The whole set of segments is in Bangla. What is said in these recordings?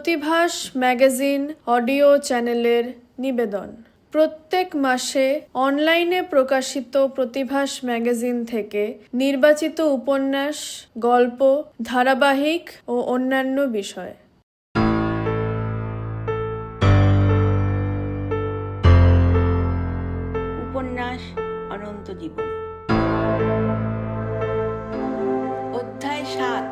প্রতিভাস ম্যাগাজিন অডিও চ্যানেলের নিবেদন। প্রত্যেক মাসে অনলাইনে প্রকাশিত প্রতিভাস ম্যাগাজিন থেকে নির্বাচিত উপন্যাস, গল্প, ধারাবাহিক ও অন্যান্য বিষয়। উপন্যাস অনন্ত জীবন, অধ্যায় ৭।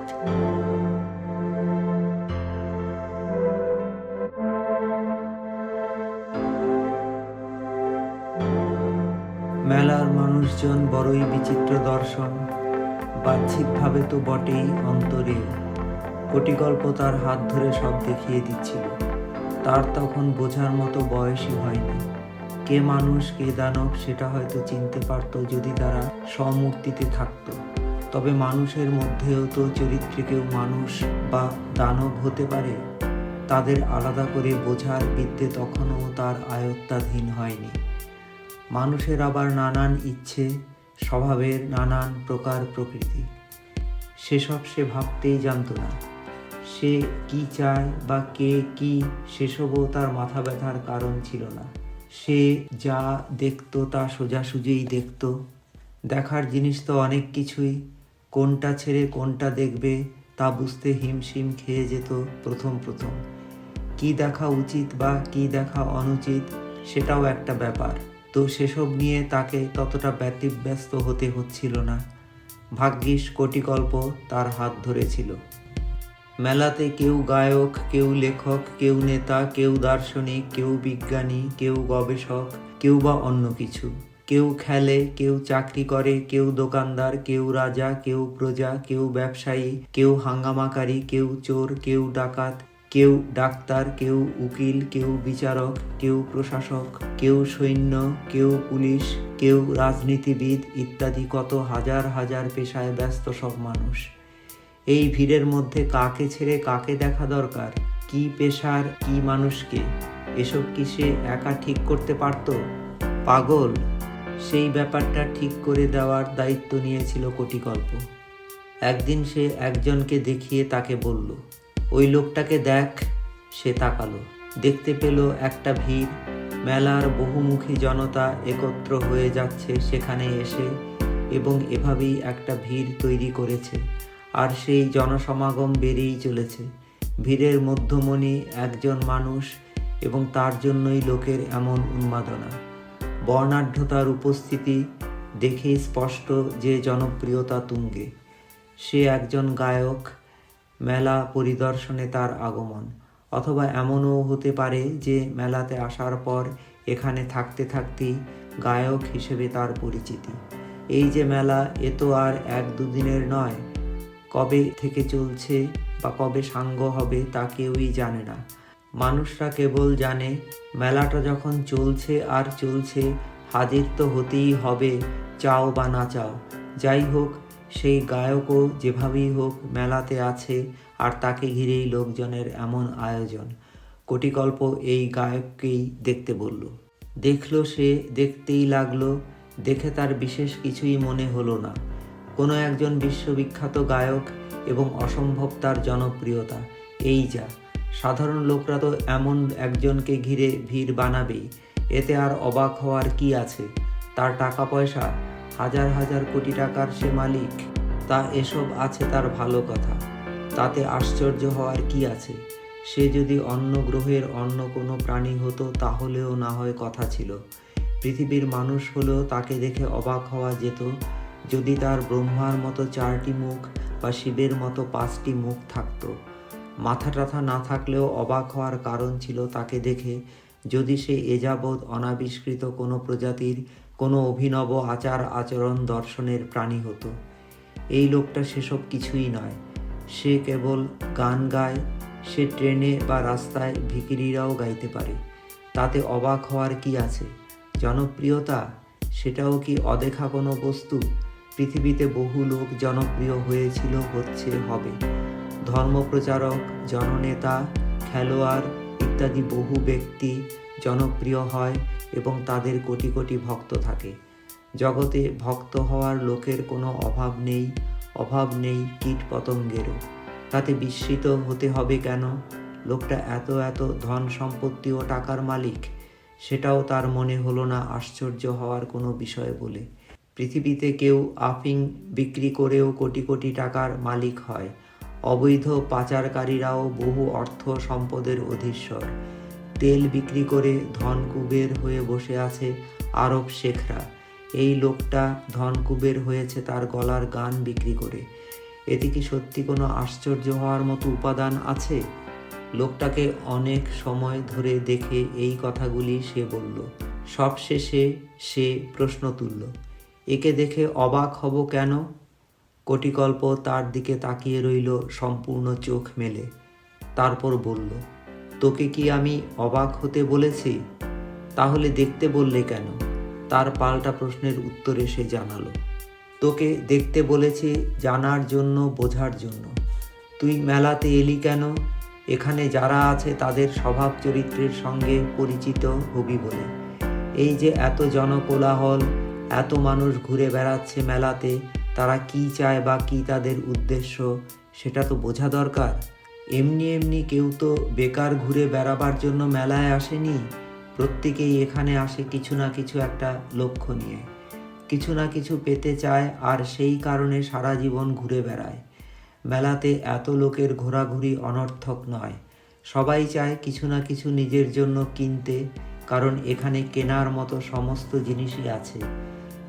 মেলার মানুষজন বড়ই বিচিত্র দর্শন, বাহ্যিকভাবে তো বটেই, অন্তরে কোটিগল্প তার হাত ধরে সব দেখিয়ে দিচ্ছিল। তার তখন বোঝার মতো বয়সই হয়নি। কে মানুষ কে দানব সেটা হয়তো চিনতে পারত যদি তারা স্বমূর্তিতে থাকত। তবে মানুষের মধ্যেও তো চরিত্রে কেউ মানুষ বা দানব হতে পারে। তাদের আলাদা করে বোঝার বিদ্যে তখনও তার আয়ত্তাধীন হয়নি। মানুষের আবার নানান ইচ্ছে, স্বভাবের নানান প্রকার প্রকৃতি, সেসব সে ভাবতেই জানত না। সে কি চায় বা কে কি, সেসবও তার মাথা ব্যথার কারণ ছিল না। সে যা দেখত তা সোজাসুজিই দেখত। দেখার জিনিস তো অনেক কিছুই, কোনটা ছেড়ে কোনটা দেখবে তা বুঝতে হিমশিম খেয়ে যেত প্রথম। কি দেখা উচিত বা কি দেখা অনুচিত সেটাও একটা ব্যাপার। তো সেসব নিয়ে তাকে ততটা ব্যতিব্যস্ত হতে হচ্ছিল না। ভাগ্যিস কোটিগল্প তার হাত ধরেছিল। মেলাতে কেউ গায়ক, কেউ লেখক, কেউ নেতা, কেউ দার্শনিক, কেউ বিজ্ঞানী, কেউ গবেষক, কেউ বা অন্য কিছু। কেউ খেলে, কেউ চাকরি করে, কেউ দোকানদার, কেউ রাজা, কেউ প্রজা, কেউ ব্যবসায়ী, কেউ হাঙ্গামাকারী, কেউ চোর, কেউ ডাকাত, কেউ ডাক্তার, কেউ উকিল, কেউ বিচারক, কেউ প্রশাসক, কেউ সৈন্য, কেউ পুলিশ, কেউ রাজনীতিবিদ ইত্যাদি কত হাজার হাজার পেশায় ব্যস্ত সব মানুষ। এই ভিড়ের মধ্যে কাকে ছেড়ে কাকে দেখা দরকার, কি পেশার কি মানুষকে, এসব কি সে একা ঠিক করতে পারত? পাগল? সেই ব্যাপারটা ঠিক করে দেওয়ার দায়িত্ব নিয়েছিল কোটিগল্প। একদিন সে একজনকে দেখিয়ে তাকে বলল, ওই লোকটাকে দেখ। সে তাকালো, দেখতে পেল একটা ভিড়, মেলার বহুমুখী জনতা একত্র হয়ে যাচ্ছে সেখানে এসে, এবং এভাবেই একটা ভিড় তৈরি করেছে, আর সেই জনসমাগম বেড়েই চলেছে। ভিড়ের মধ্যমণি একজন মানুষ, এবং তার জন্যই লোকের এমন উন্মাদনা। বর্ণাঢ্যতার উপস্থিতি দেখেই স্পষ্ট যে জনপ্রিয়তা তুঙ্গে। সে একজন গায়ক, মেলা পরিদর্শনে তার আগমন। অথবা এমনও হতে পারে যে মেলাতে আসার পর এখানে থাকতে থাকতেই গায়ক হিসেবে তার পরিচিতি। এই যে মেলা, এ তো আর 1-2 দিনের নয়। কবে থেকে চলছে বা কবে সাঙ্গ হবে তা কেউই জানে না। মানুষরা কেবল জানে মেলাটা যখন চলছে আর চলছে, হাজির তো হতেই হবে, চাও বা না চাও। যাই হোক, সেই গায়কও যেভাবেই হোক মেলাতে আছে, আর তাকে ঘিরেই লোকজনের এমন আয়োজন। কোটিগল্প এই গায়ককেই দেখতে বলল। দেখলো সে, দেখতেই লাগলো। দেখে তার বিশেষ কিছুই মনে হলো না। কোনো একজন বিশ্ববিখ্যাত গায়ক, এবং অসম্ভব তার জনপ্রিয়তা, এই যা। সাধারণ লোকরা তো এমন একজনকে ঘিরে ভিড় বানাবেই, এতে আর অবাক হওয়ার কি আছে? তার টাকা পয়সা, হাজার হাজার কোটি টাকার সে মালিক। তা এসব আছে তার ভালো কথা, তাতে আশ্চর্য হওয়ার কি আছে? সে যদি অন্য গ্রহের অন্য কোনো প্রাণী হতো তাহলেও না হয় কথা ছিল। পৃথিবীর মানুষ হলেও তাকে দেখে অবাক হওয়া যেত যদি তার ব্রহ্মার মতো 4টি মুখ বা শিবের মতো 5টি মুখ থাকত। মাথা টাথা না থাকলেও অবাক হওয়ার কারণ ছিল তাকে দেখে, যদি সে এযাবৎ অনাবিষ্কৃত কোনো প্রজাতির কোনো অভিনব আচার আচরণ দর্শনের প্রাণী হতো। এই লোকটা সেসব কিছুই নয়। সে কেবল গান গায়। সে ট্রেনে বা রাস্তায় ভিখিরিরাও গাইতে পারে। তাতে অবাক হওয়ার কি আছে? জনপ্রিয়তা, সেটাও কি অদেখা কোনো বস্তু? পৃথিবীতে বহু লোক জনপ্রিয় হয়েছিল, হচ্ছে, হবে। ধর্মপ্রচারক, জননেতা, খেলোয়াড় ইত্যাদি বহু ব্যক্তি জনপ্রিয় হয় এবং তাদের কোটি কোটি ভক্ত থাকে। জগতে ভক্ত হওয়ার লোকের কোনো অভাব নেই কীট পতঙ্গেরও। তাতে বিস্মিত হতে হবে কেন? লোকটা এত এত ধন সম্পত্তি ও টাকার মালিক, সেটাও তার মনে হলো না আশ্চর্য হওয়ার কোনো বিষয় বলে। পৃথিবীতে কেউ আফিং বিক্রি করেও কোটি কোটি টাকার মালিক হয়, অবৈধ পাচারকারীরাও বহু অর্থ সম্পদের অধীশ্বর। তেল বিক্রি করে ধন কুবের হয়ে বসে আছে আরব শেখরা, এই লোকটা ধন কুবের হয়েছে তার গলার গান বিক্রি করে। এতে কি সত্যি কোনো আশ্চর্য হওয়ার মতো উপাদান আছে? লোকটাকে অনেক সময় ধরে দেখে এই কথাগুলি সে বলল। সবশেষে সে প্রশ্ন তুলল, একে দেখে অবাক হব কেন? কোটিকল্প তার দিকে তাকিয়ে রইল সম্পূর্ণ চোখ মেলে। তারপর বলল, তোকে কি আমি অবাক হতে বলেছি? তাহলে দেখতে বললে কেন? তার পাল্টা প্রশ্নের উত্তরে সে জানালো, তোকে দেখতে বলেছি জানার জন্য, বোঝার জন্য। তুই মেলাতে এলি কেন? এখানে যারা আছে তাদের স্বভাব চরিত্রের সঙ্গে পরিচিত হবি বলে। এই যে এত জনকোলাহল, এত মানুষ ঘুরে বেড়াচ্ছে মেলাতে, তারা কি চায় বা কি তাদের উদ্দেশ্য সেটা তো বোঝা দরকার। এমনি এমনি কেউ তো বেকার ঘুরে বেড়াবার জন্য মেলায় আসেনি। প্রত্যেকেই এখানে আসে কিছু না কিছু একটা লক্ষ্য নিয়ে, কিছু না কিছু পেতে চায়, আর সেই কারণে সারা জীবন ঘুরে বেড়ায়। মেলাতে এত লোকের ঘোরাঘুরি অনর্থক নয়। সবাই চায় কিছু না কিছু নিজের জন্য কিনতে, কারণ এখানে কেনার মতো সমস্ত জিনিসই আছে।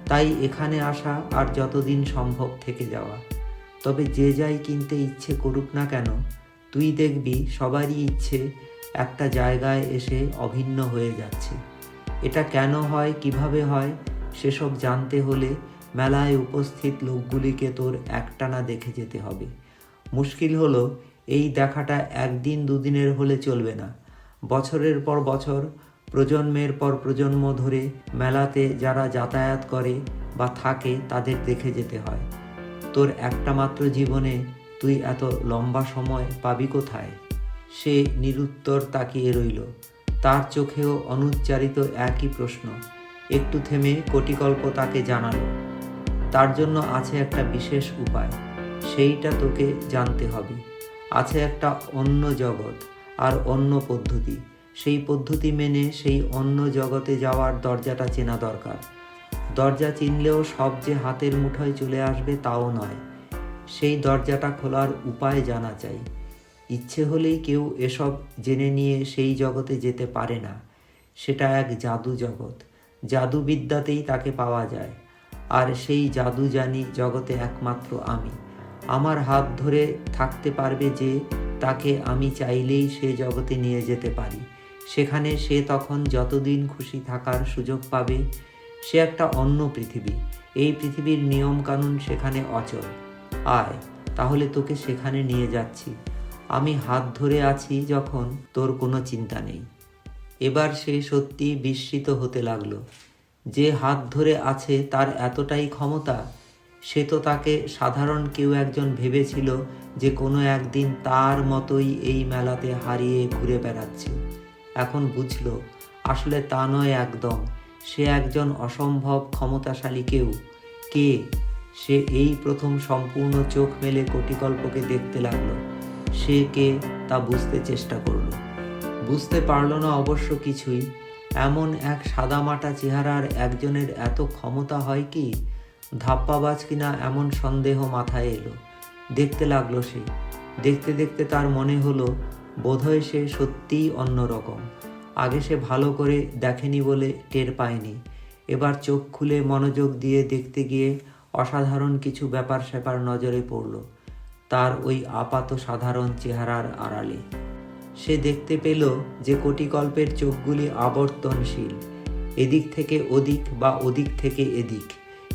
তাই এখানে আসা আর যতদিন সম্ভব থেকে যাওয়া। তবে যে যাই কিনতে ইচ্ছে করুক না কেন, তুই দেখবি সবারই ইচ্ছে একটা জায়গায় এসে অভিন্ন হয়ে যাচ্ছে। এটা কেন হয়, কিভাবে হয়, সেসব জানতে হলে মেলায় উপস্থিত লোকগুলিকে তোর একটানা দেখে যেতে হবে। মুশকিল হলো, এই দেখাটা একদিন দুদিনের হলে চলবে না। বছরের পর বছর, প্রজন্মের পর প্রজন্ম ধরে মেলাতে যারা যাতায়াত করে বা থাকে তাদের দেখে যেতে হয়। তোর একটা মাত্র জীবনে তুই এত লম্বা সময় পাবি কোথায়? সে নিরুত্তর তাকিয়ে রইল। তার চোখেও অনুচ্চারিত একই প্রশ্ন। একটু থেমে কোটিকল্প তাকে জানালো, তার জন্য আছে একটা বিশেষ উপায়, সেইটা তোকে জানতে হবে। আছে একটা অন্য জগৎ আর অন্য পদ্ধতি। সেই পদ্ধতি মেনে সেই অন্য জগতে যাওয়ার দরজাটা চেনা দরকার। দরজা চিনলেও সব যে হাতের মুঠোয় চলে আসবে তাও নয়। সেই দরজাটা খোলার উপায় জানা চাই। ইচ্ছে হলেই কেউ এসব জেনে নিয়ে সেই জগতে যেতে পারে না। সেটা এক জাদু জগৎ। জাদুবিদ্যাতেই তাকে পাওয়া যায়। আর সেই জাদু জানি জগতে একমাত্র আমি। আমার হাত ধরে থাকতে পারবে যে, তাকে আমি চাইলেই সে জগতে নিয়ে যেতে পারি। সেখানে সে তখন যতদিন খুশি থাকার সুযোগ পাবে। সে একটা অন্য পৃথিবী। এই পৃথিবীর নিয়ম কানুন সেখানে অচল। আয়, তাহলে তোকে সেখানে নিয়ে যাচ্ছি। আমি হাত ধরে আছি যখন, তোর কোনো চিন্তা নেই। এবার সে সত্যি বিস্মিত হতে লাগলো। যে হাত ধরে আছে তার এতটাই ক্ষমতা? সে তো তাকে সাধারণ কেউ একজন ভেবেছিল, যে কোনো একদিন তার মতোই এই মেলাতে হারিয়ে ঘুরে বেড়াচ্ছে। এখন বুঝলো আসলে তা নয় একদম। সে একজন অসম্ভব ক্ষমতাশালী কেউ। কে সে? এই প্রথম সম্পূর্ণ চোখ মেলে কোটিকল্পকে দেখতে লাগলো। সে কে তা বুঝতে চেষ্টা করলো। বুঝতে পারল না অবশ্য কিছুই। এমন এক সাদামাটা চেহারার একজনের এত ক্ষমতা হয় কি? ধাপ্পাবাজ কিনা এমন সন্দেহ মাথায় এলো। দেখতে লাগলো সে। দেখতে দেখতে তার মনে হলো বোধহয় সে সত্যিই অন্যরকম। আগে সে ভালো করে দেখেনি বলে টের পায়নি। এবার চোখ খুলে মনোযোগ দিয়ে দেখতে গিয়ে অসাধারণ কিছু ব্যাপার স্যাপার নজরে পড়ল তার ওই আপাত সাধারণ চেহারার আড়ালে। সে দেখতে পেল যে কোটিকল্পের চোখগুলি আবর্তনশীল, এদিক থেকে ওদিক বা ওদিক থেকে এদিক।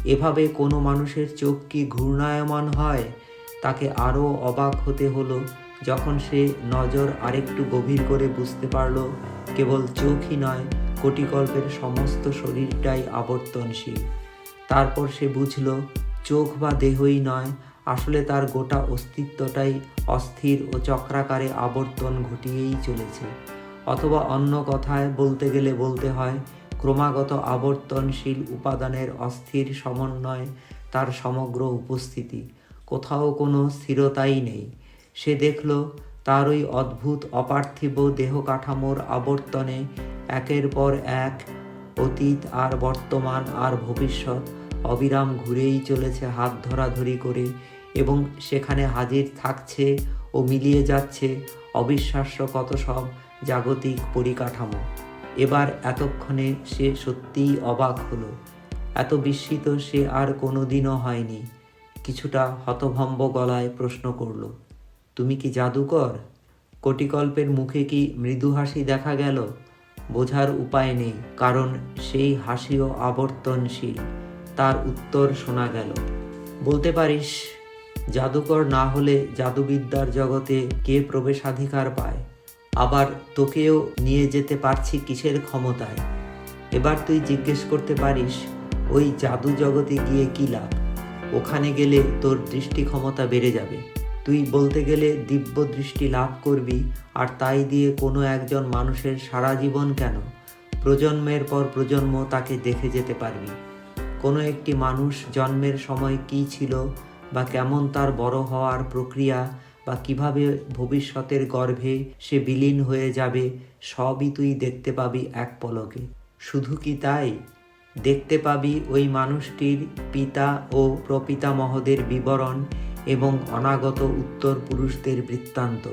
এভাবে কোনো মানুষের চোখ কি ঘূর্ণায়মান হয়? তাকে আরও অবাক হতে হলো যখন সে নজর আরেকটু গভীর করে বুঝতে পারল কেবল চোখই নয়, কোটিকল্পের সমস্ত শরীরটাই আবর্তনশীল। তারপর সে বুঝল চোখ বা দেহই নয়, আসলে তার গোটা অস্তিত্বটাই অস্থির ও চক্রাকারে আবর্তন ঘটিয়েই চলেছে। অথবা অন্য কথায় বলতে গেলে বলতে হয়, ক্রমাগত আবর্তনশীল উপাদানের অস্থির সমন্বয় তার সমগ্র উপস্থিতি। কোথাও কোনো স্থিরতাই নেই। সে দেখল তার ওই অদ্ভুত অপার্থিব দেহ কাঠামোর আবর্তনে একের পর এক অতীত আর বর্তমান আর ভবিষ্যৎ অবিরাম ঘুরেই চলেছে হাত ধরাধরি করে, এবং সেখানে হাজির থাকছে ও মিলিয়ে যাচ্ছে অবিশ্বাস্য কত সব জাগতিক পরিকাঠামো। এবার এতক্ষণে সে সত্যিই অবাক হলো। এত বিস্মিত সে আর কোনোদিনও হয়নি। কিছুটা হতভম্ব গলায় প্রশ্ন করল, তুমি কি জাদুকর? কোটিকল্পের মুখে কি মৃদু হাসি দেখা গেল? বোঝার উপায় নেই, কারণ সেই হাসিও আবর্তনশীল। তার উত্তর শোনা গেল, বলতে পারিস, জাদুকর না হলে জাদুবিদ্যার জগতে কে প্রবেশাধিকার পায়? আবার তোকেও নিয়ে যেতে পারছি কিসের ক্ষমতায়? এবার তুই জিজ্ঞেস করতে পারিস, ওই জাদু জগতে গিয়ে কী লাভ? ওখানে গেলে তোর দৃষ্টি ক্ষমতা বেড়ে যাবে, তুই বলতে গেলে দিব্য দৃষ্টি লাভ করবি, আর তাই দিয়ে কোনো একজন মানুষের সারা জীবন কেন, প্রজন্মের পর প্রজন্ম তাকে দেখে যেতে পারবি। কোনো একটি মানুষ জন্মের সময় কী ছিল, বা কেমন তার বড় হওয়ার প্রক্রিয়া, বা কিভাবে ভবিষ্যতের গর্ভে সে বিলীন হয়ে যাবে, সবই তুই দেখতে পাবি এক পলকে। শুধু কি তাই, দেখতে পাবি ওই মানুষটির পিতা ও প্রপিতামহদের বিবরণ এবং অনাগত উত্তর পুরুষদের বৃত্তান্ত।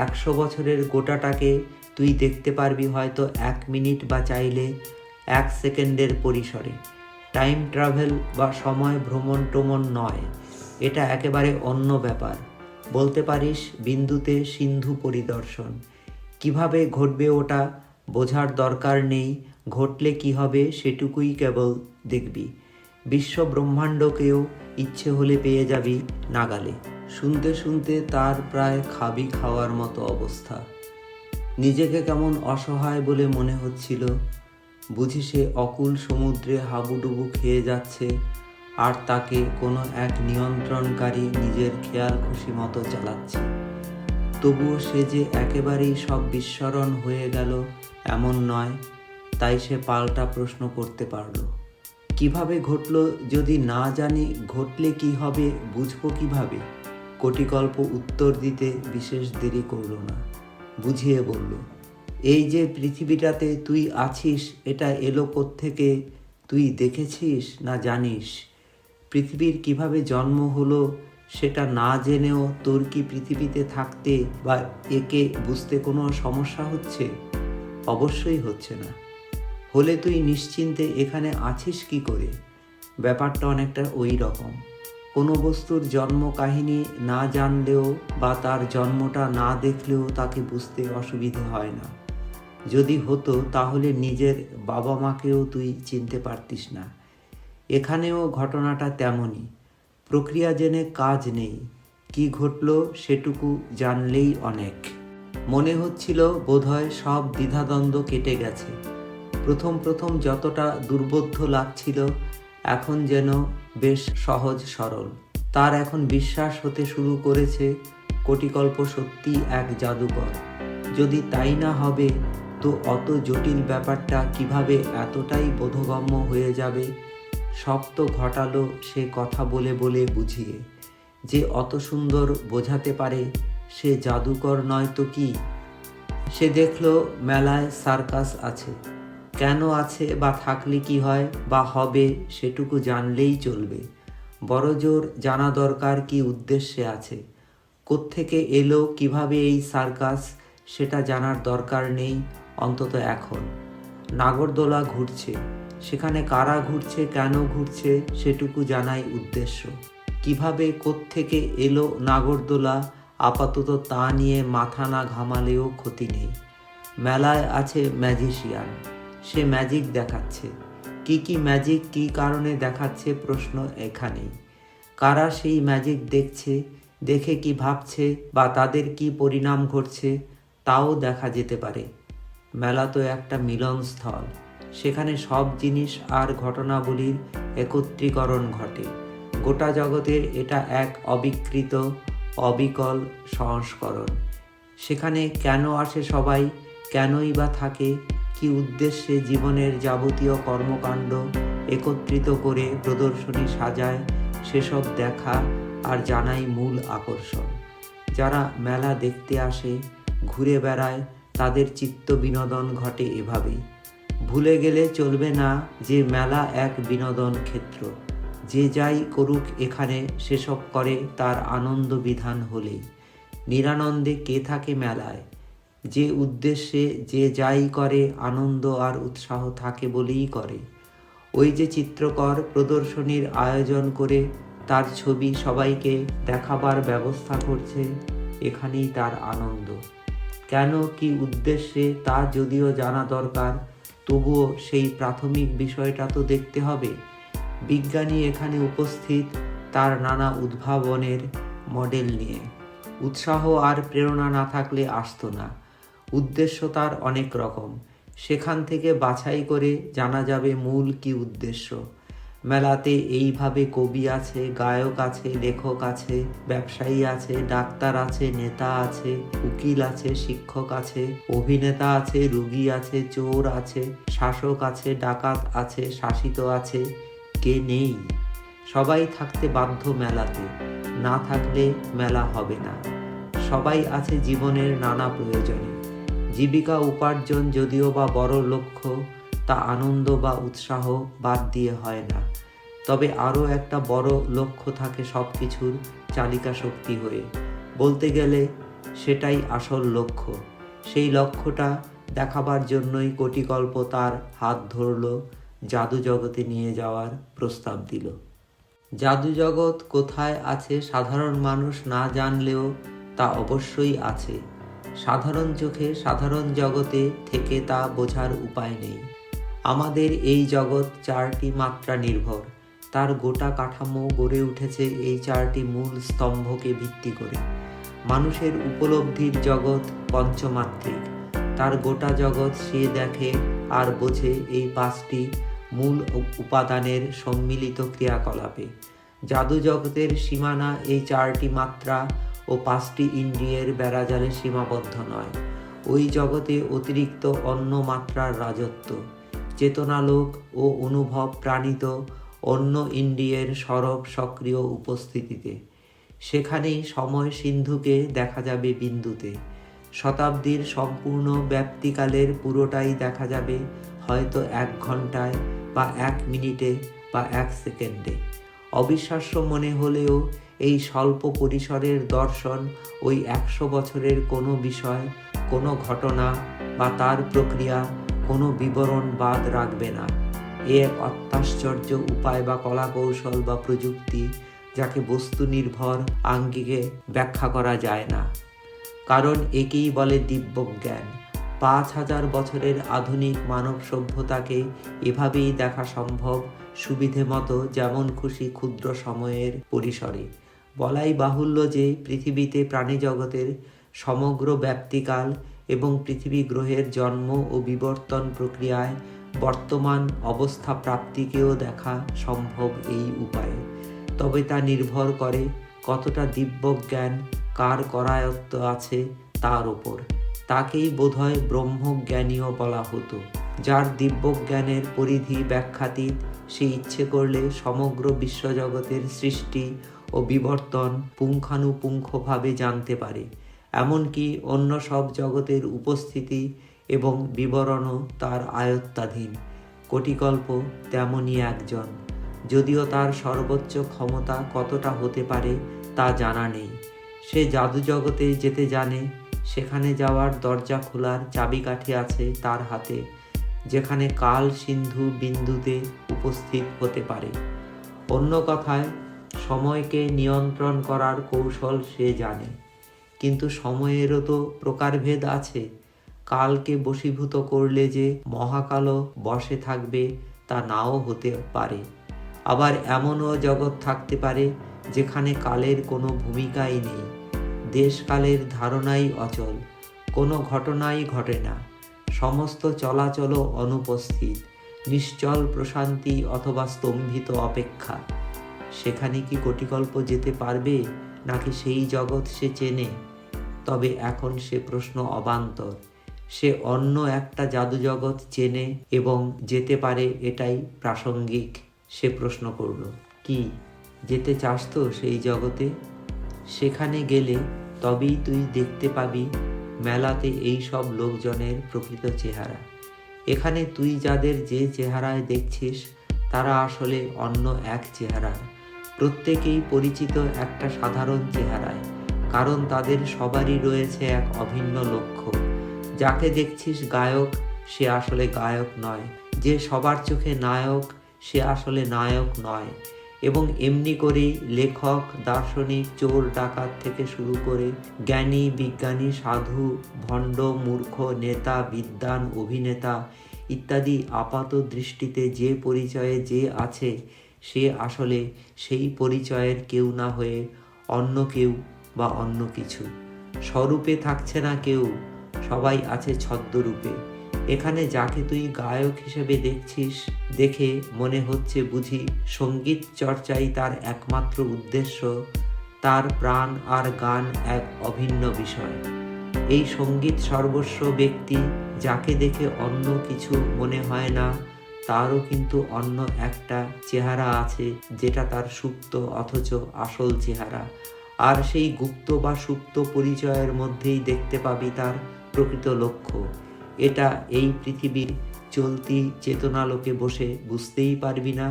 100 বছরের গোটাটাকে তুই দেখতে পারবি হয়তো 1 মিনিট বা চাইলে 1 সেকেন্ডের পরিসরে। টাইম ট্রাভেল বা সময় ভ্রমণ টমন নয়, এটা একেবারে অন্য ব্যাপার। বলতে পারিস বিন্দুতে সিন্ধু পরিদর্শন। কিভাবে ঘটবে ওটা বোঝার দরকার নেই, ঘটলে কি হবে সেটুকুই কেবল দেখবি। বিশ্ব ব্রহ্মাণ্ডকেও ইচ্ছে হলে পেয়ে যাবি নাগালে। শুনতে শুনতে তার প্রায় খাবি খাওয়ার মতো অবস্থা। নিজেকে কেমন অসহায় বলে মনে হচ্ছিল। বুঝি সে অকুল সমুদ্রে হাবুডুবু খেয়ে যাচ্ছে, আর তাকে কোনো এক নিয়ন্ত্রণকারী নিজের খেয়াল খুশি মতো চালাচ্ছে। তবুও সে যে একেবারেই সব বিস্মরণ হয়ে গেল এমন নয়, তাই সে পাল্টা প্রশ্ন করতে পারল, কিভাবে ঘটল যদি না জানি, ঘটলে কি হবে বুঝবো কিভাবে? কোটিকল্প উত্তর দিতে বিশেষ দেরি করল না, বুঝিয়ে বলল, এই যে পৃথিবীটাতে তুই আছিস, এটা এলো কোত্থেকে তুই দেখেছিস না জানিস? পৃথিবীর কিভাবে জন্ম হলো সেটা না জেনেও তোর কি পৃথিবীতে থাকতে বা একে বুঝতে কোনো সমস্যা হচ্ছে? অবশ্যই হচ্ছে না। হলে তুই নিশ্চিন্তে এখানে আছিস কি করে? ব্যাপারটা অনেকটা ওই রকম। কোনো বস্তুর জন্ম কাহিনী না জানলেও বা তার জন্মটা না দেখলেও তাকে বুঝতে অসুবিধে হয় না। যদি হতো তাহলে নিজের বাবা মাকেও তুই চিনতে পারতিস না। এখানেও ঘটনাটা তেমনই। প্রক্রিয়া জেনে কাজ নেই, কি ঘটলো সেটুকু জানলেই অনেক। মনে হচ্ছিল বোধহয় সব দ্বিধাদ্বন্দ্ব কেটে গেছে। প্রথম প্রথম যতটা দুর্বোধ্য লাগছিল, এখন যেন বেশ সহজ সরল। তার এখন বিশ্বাস হতে শুরু করেছে কোটিকল্প সত্যি এক জাদুকর। যদি তাই না হবে তো অত জটিল ব্যাপারটা কিভাবে এতটাই বোধগম্য হয়ে যাবে? সব তো ঘটালো সে কথা বলে বলে বুঝিয়ে। যে অত সুন্দর বোঝাতে পারে সে জাদুকর নয় তো কি? সে দেখল মেলায় সার্কাস আছে। কেন আছে বা থাকলে কি হয় বা হবে সেটুকু জানলেই চলবে। বড়জোর জানা দরকার কি উদ্দেশ্যে আছে, কোত্থেকে এলো, কিভাবে এই সার্কাস, সেটা জানার দরকার নেই অন্তত এখন। নাগরদোলা ঘুরছে, সেখানে কারা ঘুরছে, কেন ঘুরছে সেটুকু জানাই উদ্দেশ্য। কিভাবে কোত্থেকে এলো নাগরদোলা আপাতত তা নিয়ে মাথা না ঘামালেও ক্ষতি নেই। মেলায় আছে ম্যাজিশিয়ান, সে ম্যাজিক দেখাচ্ছে। কি ম্যাজিক কি কারণে দেখাচ্ছে প্রশ্ন এখানেই। কারা সেই ম্যাজিক দেখছে, দেখে কি ভাবছে বা তাদের কি পরিণাম ঘটছে তাও দেখা যেতে পারে। মেলা তো একটা মিলনস্থল, সেখানে সব জিনিস আর ঘটনাবলীর একত্রীকরণ ঘটে। গোটা জগতের এটা এক অবিকৃত অবিকল সংস্করণ। সেখানে কেন আসে সবাই, কেনই বা থাকে, কি উদ্দেশ্যে জীবনের যাবতীয় কর্মকাণ্ড একত্রিত করে প্রদর্শনী সাজায়, সেসব দেখা আর জানাই মূল আকর্ষণ। যারা মেলা দেখতে আসে, ঘুরে বেড়ায়, তাদের চিত্ত বিনোদন ঘটে এভাবেই। ভুলে গেলে চলবে না যে মেলা এক বিনোদন ক্ষেত্র। যে যাই করুক এখানে সেসব করে তার আনন্দ বিধান হলেই। নিরানন্দে কে থাকে মেলায়? যে উদ্দেশ্যে যে যাই করে আনন্দ আর উৎসাহ থাকে বলেই করে। ওই যে চিত্রকর প্রদর্শনীর আয়োজন করে তার ছবি সবাইকে দেখাবার ব্যবস্থা করছে, এখানেই তার আনন্দ। কেন, কি উদ্দেশ্যে তা যদিও জানা দরকার, তবুও সেই প্রাথমিক বিষয়টা তো দেখতে হবে। বিজ্ঞানী এখানে উপস্থিত তার নানা উদ্ভাবনের মডেল নিয়ে। উৎসাহ আর প্রেরণা না থাকলে আসতো না। উদ্দেশ্য তার অনেক রকম, সেখান থেকে বাছাই করে জানা যাবে মূল কি উদ্দেশ্য। মেলাতে এইভাবে কবি আছে, গায়ক আছে, লেখক আছে, ব্যবসায়ী আছে, ডাক্তার আছে, নেতা আছে, উকিল আছে, শিক্ষক আছে, অভিনেতা আছে, রুগী আছে, চোর আছে, শাসক আছে, ডাকাত আছে, শাসিত আছে। কে নেই? সবাই থাকতে বাধ্য মেলাতে, না থাকলে মেলা হবে না। সবাই আছে জীবনের নানা প্রয়োজনে। জীবিকা উপার্জন যদিও বা বড় লক্ষ্য, তা আনন্দ বা উৎসাহ বাদ দিয়ে হয় না। তবে আরও একটা বড় লক্ষ্য থাকে সব কিছুর চালিকা শক্তি হয়ে। বলতে গেলে সেটাই আসল লক্ষ্য। সেই লক্ষ্যটা দেখাবার জন্যই কোটিকল্প তার হাত ধরল, জাদু জগতে নিয়ে যাওয়ার প্রস্তাব দিল। জাদু জগৎ কোথায় আছে সাধারণ মানুষ না জানলেও তা অবশ্যই আছে। সাধারণ চোখে সাধারণ জগতে থেকে তা বোঝার উপায় নেই। আমাদের এই জগৎ 4টি মাত্রা নির্ভর। তার গোটা কাঠামো গড়ে উঠেছে এই 4টি মূল স্তম্ভকে ভিত্তি করে। মানুষের উপলব্ধির জগৎ পঞ্চমাত্রিক। তার গোটা জগৎ সে দেখে আর বোঝে এই 5টি মূল উপাদানের সম্মিলিত ক্রিয়াকলাপে। জাদু জগতের সীমানা এই 4টি মাত্রা ও 5টি ইন্দ্রিয়ের বেড়াজালে সীমাবদ্ধ নয়। ওই জগতে অতিরিক্ত অন্য মাত্রার রাজত্ব, চেতনালোক ও অনুভব প্রাণিত অন্য ইন্দ্রিয়ের সরব সক্রিয় উপস্থিতিতে। সেখানেই সময় সিন্ধুকে দেখা যাবে বিন্দুতে। শতাব্দীর সম্পূর্ণ ব্যাপ্তিকালের পুরোটাই দেখা যাবে হয়তো 1 ঘন্টায় বা 1 মিনিটে বা 1 সেকেন্ডে। অবিশ্বাস্য মনে হলেও এই স্বল্প পরিসরের দর্শন ওই 100 বছরের কোনো বিষয়, কোনো ঘটনা বা তার প্রক্রিয়া, কোনো বিবরণ বাদ রাখবে না। এ এক অত্যাশ্চর্য উপায় বা কলাকৌশল বা প্রযুক্তি, যাকে বস্তু নির্ভর আঙ্গিকে ব্যাখ্যা করা যায় না। কারণ একেই বলে দিব্যজ্ঞান। 5000 বছরের আধুনিক মানব সভ্যতাকে এভাবেই দেখা সম্ভব, সুবিধে মতো যেমন খুশি ক্ষুদ্র সময়ের পরিসরে। বলাই বাহুল্য যে পৃথিবীতে প্রাণীজগতের সমগ্র ব্যাপ্তিকাল এবং পৃথিবী গ্রহের জন্ম ও বিবর্তন প্রক্রিয়ায় বর্তমান অবস্থা প্রাপ্তিকেও দেখা সম্ভব এই উপায়ে। তবে তা নির্ভর করে কতটা দিব্যজ্ঞান কার করায়ত্ত আছে তার ওপর। তাকেই বোধহয় ব্রহ্মজ্ঞানীও বলা হতো, যার দিব্যজ্ঞানের পরিধি ব্যাখ্যাতীত। সে ইচ্ছে করলে সমগ্র বিশ্বজগতের সৃষ্টি ও বিবর্তন পুঙ্খানুপুঙ্খভাবে জানতে পারে। এমনকি অন্য সব জগতের উপস্থিতি এবং বিবরণও তার আয়ত্তাধীন। কোটিকল্প তেমনই একজন, যদিও তার সর্বোচ্চ ক্ষমতা কতটা হতে পারে তা জানা নেই। সে জাদু জগতে যেতে জানে, সেখানে যাওয়ার দরজা খোলার চাবিকাঠি আছে তার হাতে, যেখানে কাল সিন্ধু বিন্দুতে উপস্থিত হতে পারে। অন্য কথায়, সময়কে নিয়ন্ত্রণ করার কৌশল সে জানে। কিন্তু সময়েরও তো প্রকারভেদ আছে। কালকে বশীভূত করলে যে মহাকালও বশে থাকবে তা নাও হতে পারে। আবার এমনও জগৎ থাকতে পারে যেখানে কালের কোনো ভূমিকাই নেই, দেশকালের ধারণাই অচল, কোনো ঘটনাই ঘটে না, সমস্ত চলাচলও অনুপস্থিত, নিশ্চল প্রশান্তি অথবা স্তম্ভিত অপেক্ষা। সেখানে কি কোটিকল্প যেতে পারবে, নাকি সেই জগৎ সে চেনে? তবে এখন সে প্রশ্ন অবান্তর। সে অন্য একটা জাদু জগৎ চেনে এবং যেতে পারে, এটাই প্রাসঙ্গিক। সে প্রশ্ন করল, কি যেতে চাস তো সেই জগতে? সেখানে গেলে তবেই তুই দেখতে পাবি মেলাতে এই সব লোকজনের প্রকৃত চেহারা। এখানে তুই যাদের যে চেহারায় দেখছিস তারা আসলে অন্য এক চেহারা, প্রত্যেকেই পরিচিত একটা সাধারণ চেহারায়, কারণ তাদের সবারই রয়েছে এক অভিন্ন লক্ষ্য। যাকে দেখছিস গায়ক, সে আসলে গায়ক নয়, যে সবার চোখে নায়ক, সে আসলে নায়ক নয়। এবং এমনি করেই লেখক, দার্শনিক, চোর ডাকাত থেকে শুরু করে জ্ঞানী, বিজ্ঞানী, সাধু, ভণ্ড, মূর্খ, নেতা, বিদ্বান, অভিনেতা ইত্যাদি আপাত দৃষ্টিতে যে পরিচয়ে যে আছে, সে আসলে সেই পরিচয়ের কেউ না হয়ে অন্য কেউ বা অন্য কিছু। স্বরূপে থাকছে না কেউ, সবাই আছে ছদ্মরূপে। এখানে যাকে তুই গায়ক হিসেবে দেখছিস, দেখে মনে হচ্ছে বুঝি সঙ্গীত চর্চাই তার একমাত্র উদ্দেশ্য, তার প্রাণ আর গান এক অভিন্ন বিষয়। এই সঙ্গীত সর্বস্ব ব্যক্তি যাকে দেখে অন্য কিছু মনে হয় না, তারও কিন্তু অন্য একটা চেহারা আছে, যেটা তার সুপ্ত অথচ আসল চেহারা। আর সেই গুপ্ত বা সুপ্ত পরিচয়ের মধ্যেই দেখতে পাবি তার প্রকৃত লক্ষ্য। এটা এই পৃথিবীর চলতি চেতনালোকে বসে বুঝতেই পারবি না,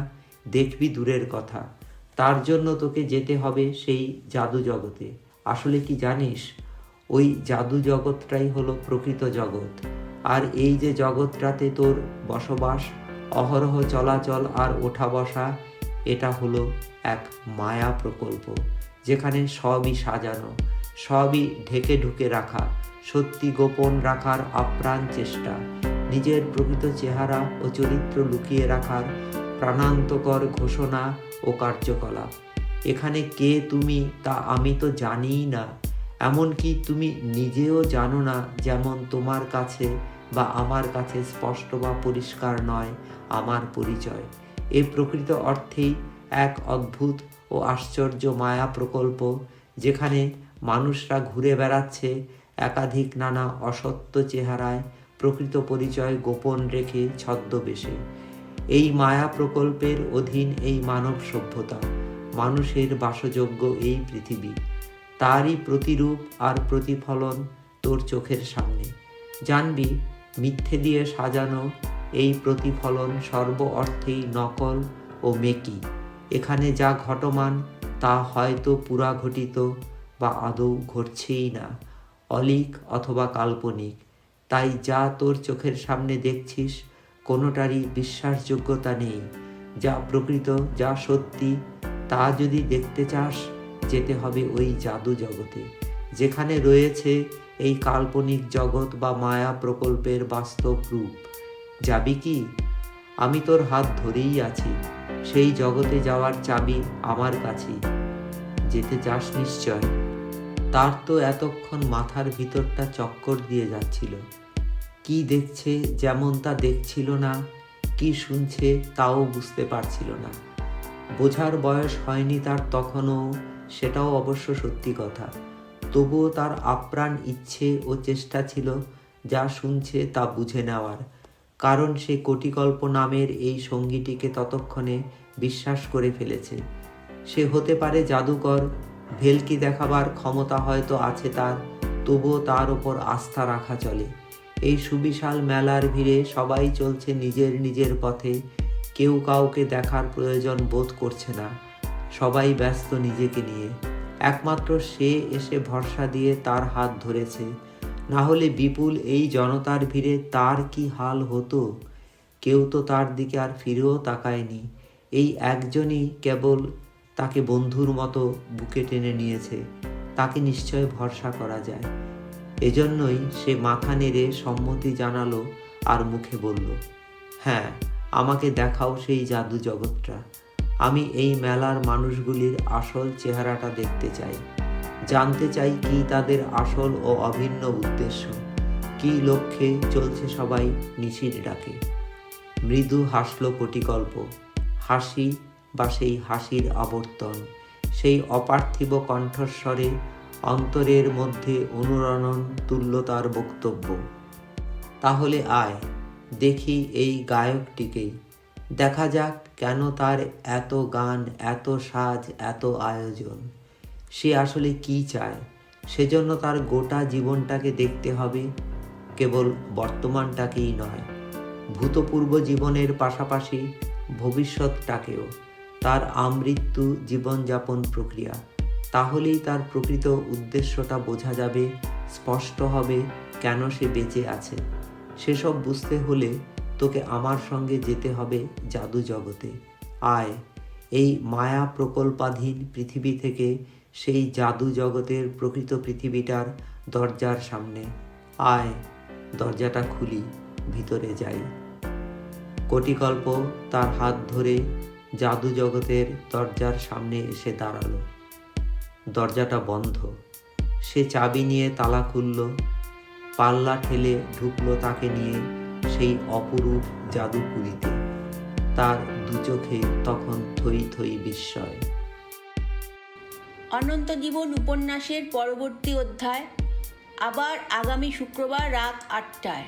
দেখবি দূরের কথা। তার জন্য তোকে যেতে হবে সেই জাদু জগতে। আসলে কি জানিস, ওই জাদু জগৎটাই হলো প্রকৃত জগৎ। আর এই যে জগৎটাতে তোর বসবাস, অহরহ চলাচল আর ওঠা বসা, এটা হলো এক মায়া প্রকল্প, যেখানে সবই সাজানো, সবই ঢেকে ঢুকে রাখা, সত্যি গোপন রাখার আপ্রাণ চেষ্টা, নিজের প্রকৃত চেহারা ও চরিত্র লুকিয়ে রাখার প্রাণান্তকর ঘোষণা ও কার্যকলাপ। এখানে কে তুমি তা আমি তো জানিই না, এমনকি তুমি নিজেও জানো না, যেমন তোমার কাছে বা আমার কাছে স্পষ্ট বা পরিষ্কার নয় আমার পরিচয়। এই প্রকৃত অর্থেই এক অদ্ভুত ও আশ্চর্য মায়া প্রকল্প, যেখানে মানুষরা ঘুরে বেড়াচ্ছে একাধিক নানা অসত্য চেহারায়, প্রকৃত পরিচয় গোপন রেখে ছদ্মবেশে। এই মায়া প্রকল্পের অধীন এই মানব সভ্যতা, মানুষের বাসযোগ্য এই পৃথিবী, তারই প্রতিরূপ আর প্রতিফলন তোর চোখের সামনে। জানবি, মিথ্যে দিয়ে সাজানো এই প্রতিফলন সর্ব অর্থেই নকল ও মেকি। এখানে যা ঘটমান তা হয়তো পুরা ঘটিত বা আদৌ ঘটছেই না, অলীক অথবা কাল্পনিক। তাই যা তোর চোখের সামনে দেখছিস, কোনোটারই বিশ্বাসযোগ্যতা নেই। যা প্রকৃত, যা সত্যি, তা যদি দেখতে চাস, যেতে হবে ওই জাদু জগতে, যেখানে রয়েছে এই কাল্পনিক জগৎ বা মায়া প্রকল্পের বাস্তব রূপ। যাবি কি? আমি তোর হাত ধরেই আছি, সেই জগতে যাওয়ার চাবি আমার কাছেই। যেতে চাস নিশ্চয়? তার তো এতক্ষণ মাথার ভিতরটা চক্কর দিয়ে যাচ্ছিল। কি দেখছে যেমন তা দেখছিল না, কি শুনছে তাও বুঝতে পারছিল না। বোঝার বয়স হয়নি তার তখনও, সেটাও অবশ্য সত্যি কথা। তবুও তার আপ্রাণ ইচ্ছে ও চেষ্টা ছিল যা শুনছে তা বুঝে নেওয়ার, কারণ সে কোটিকল্প নামের এই সঙ্গীটিকে ততক্ষণে বিশ্বাস করে ফেলেছে। সে হতে পারে জাদুকর, ভেলকি দেখাবার ক্ষমতা হয়তো আছে তার, তবুও তার ওপর আস্থা রাখা চলে। এই সুবিশাল মেলার ভিড়ে সবাই চলছে নিজের নিজের পথে, কেউ কাউকে দেখার প্রয়োজন বোধ করছে না, সবাই ব্যস্ত নিজেকে নিয়ে। একমাত্র সে এসে ভরসা দিয়ে তার হাত ধরেছে, না হলে বিপুল এই জনতার ভিড়ে তার কি হাল হতো। কেউ তো তার দিকে আর ফিরেও তাকায়নি, এই একজনই কেবল তাকে বন্ধুর মতো বুকে টেনে নিয়েছে, তাকে নিশ্চয় ভরসা করা যায়। এজন্যই সে মাথা নেড়ে সম্মতি জানালো আর মুখে বলল, হ্যাঁ, আমাকে দেখাও সেই জাদু জগৎটা। আমি এই মেলার মানুষগুলির আসল চেহারাটা দেখতে চাই, জানতে চাই কি তাদের আসল ও অভিন্ন উদ্দেশ্য, কি লক্ষ্যে চলছে সবাই নিশির ডাকে। মৃদু হাসল কোটিকল্প, হাসি বা সেই হাসির আবর্তন, সেই অপার্থিব কণ্ঠস্বরে অন্তরের মধ্যে অনুরণন তুল্য তার বক্তব্য। তাহলে আয়, দেখি এই গায়কটিকেই, দেখা যাক কেন তার এত গান, এত সাজ, এত আয়োজন। সে আসলে কি চায়, সেজন্য তার গোটা জীবনটাকে দেখতে হবে, কেবল বর্তমানটাকেই নয়, ভূতপূর্ব জীবনের পাশাপাশি ভবিষ্যৎটাকেও, তার আমৃত্যু জীবনযাপন প্রক্রিয়া। তাহলেই তার প্রকৃত উদ্দেশ্যটা বোঝা যাবে, স্পষ্ট হবে কেন সে বেঁচে আছে। সেসব বুঝতে হলে তোকে আমার সঙ্গে যেতে হবে জাদু জগতে। আয়, এই মায়া প্রকল্পাধীন পৃথিবী থেকে সেই জাদু জগতের প্রকৃত পৃথিবীটার দরজার সামনে। আয়, দরজাটা খুলি, ভিতরে যাই। কোটিকল্প তার হাত ধরে জাদু জগতের দরজার সামনে এসে দাঁড়ালো। দরজাটা বন্ধ। সে চাবি নিয়ে তালা খুলল, পাল্লা ঠেলে ঢুকলো তাকে নিয়ে সেই অপরূপ জাদুপুরীতে। তার দু চোখে তখন থই থই বিস্ময়। অনন্ত জীবন উপন্যাসের পরবর্তী অধ্যায় আবার আগামী শুক্রবার রাত 8টায়।